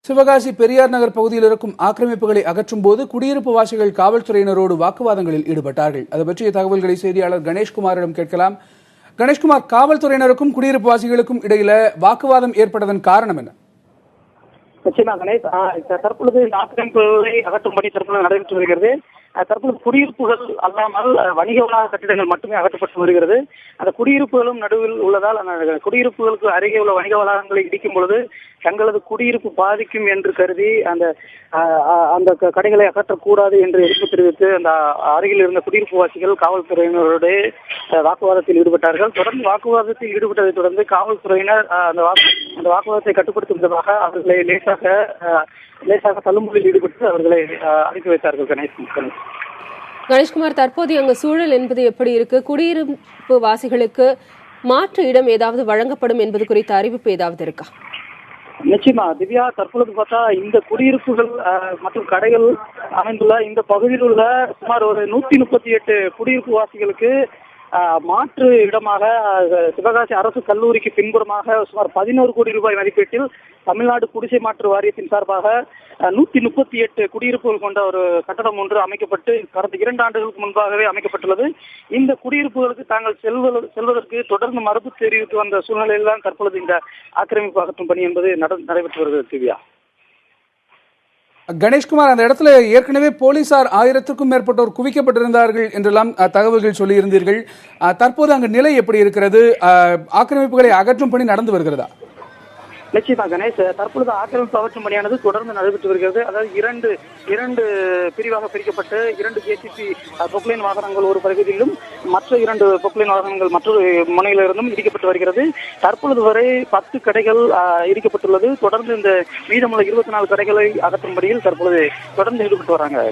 சிவகாசி பெரியார் நகர் பகுதியில் இருக்கும் ஆக்கிரமிப்புகளை அகற்றும் போது குடியிருப்பு வாசிகள் காவல்துறையினரோடு வாக்குவாதங்களில் ஈடுபட்டார்கள். அது பற்றிய தகவல்களை செய்தியாளர் கணேஷ்குமாரிடம் கேட்கலாம். கணேஷ்குமார், காவல்துறையினருக்கும் குடியிருப்பு வாசிகளுக்கும் இடையில வாக்குவாதம் ஏற்பட்டதன் காரணம் என்ன? நிச்சயமா கணேஷ், தற்பொழுது ஆக்கிரமிப்புகளை அகற்றும் பணி தற்பொழுது நடைபெற்று வருகிறது. தற்போது குடியிருப்புகள் அல்லாமல் வணிக வளாக கட்டிடங்கள் மட்டுமே அகற்றப்பட்டு வருகிறது. அந்த குடியிருப்புகளும் நடுவில் உள்ளதால் அந்த குடியிருப்புகளுக்கு அருகே உள்ள வணிக வளாகங்களை இடிக்கும் பொழுது தங்களது குடியிருப்பு பாதிக்கும் என்று கருதி அந்த கடைகளை அகற்றக்கூடாது என்று எதிர்ப்பு தெரிவித்து அந்த அருகில் இருந்த குடியிருப்பு வாசிகள் காவல்துறையினரோடு வாக்குவாதத்தில் ஈடுபட்டார்கள். தொடர்ந்து வாக்குவாதத்தில் ஈடுபட்டதை தொடர்ந்து காவல்துறையினர் அந்த வாக்குவாதத்தை கட்டுப்படுத்தும் விதமாக அவர்களை லேசாக தள்ளுமுறையில் ஈடுபட்டு அவர்களை அனுப்பி வைத்தார்கள். கணேஷ்குமார், தற்போது அங்கு சூழல் என்பது எப்படி இருக்கு? குடியிருப்பு வாசிகளுக்கு மாற்று இடம் ஏதாவது வழங்கப்படும் என்பது குறித்த அறிவிப்பு ஏதாவது இருக்கா? நிச்சயமா திவ்யா, தற்பொழுது பார்த்தா இந்த குடியிருப்புகள் மற்றும் கடைகள் அமைந்துள்ள இந்த பகுதியில் உள்ள சுமார் ஒரு 138 குடியிருப்பு வாசிகளுக்கு மாற்று இடமாக சிவகாசி அரசு கல்லூரிக்கு பின்புறமாக சுமார் 11 கோடி ரூபாய் மதிப்பீட்டில் தமிழ்நாடு குடிசை மாற்று வாரியத்தின் சார்பாக 138 குடியிருப்புகள் கொண்ட ஒரு கட்டடம் ஒன்று அமைக்கப்பட்டு கடந்த 2 ஆண்டுகளுக்கு முன்பாகவே அமைக்கப்பட்டுள்ளது. இந்த குடியிருப்புகளுக்கு தாங்கள் செல்வதற்கு தொடர்ந்து மறுப்பு தெரிவித்து வந்த சூழ்நிலையில் தான் தற்பொழுது இந்த ஆக்கிரமிப்பு அகற்றும் பணி என்பது நடைபெற்று வருகிறது. திவ்யா, கணேஷ்குமார், அந்த இடத்துல ஏற்கனவே போலீசார் 1000க்கும் மேற்பட்டோர் குவிக்கப்பட்டிருந்தார்கள் என்றெல்லாம் தகவல்கள் சொல்லியிருந்தீர்கள். தற்போது அங்கு நிலை எப்படி இருக்கிறது? ஆக்கிரமிப்புகளை அகற்றும் பணி நடந்து வருகிறதா? நிச்சயமா கணேஷ், தற்பொழுது ஆக்கிரமிப்பு அகற்றும் பணியானது தொடர்ந்து நடைபெற்று வருகிறது. அதாவது இரண்டு பிரிவாக பிரிக்கப்பட்டு 2 ஜேசிபி பொக்லைன் வாகனங்கள் ஒரு பகுதியிலும் மற்ற 2 பொக்லைன் வாகனங்கள் மற்றொரு முனையிலிருந்தும் இடிக்கப்பட்டு வருகிறது. தற்பொழுது வரை 10 கடைகள் இடிக்கப்பட்டுள்ளது. தொடர்ந்து இந்த மீதமுள்ள 24 கடைகளை அகற்றும் பணியில் தற்பொழுது தொடர்ந்து ஈடுபட்டு வராங்க.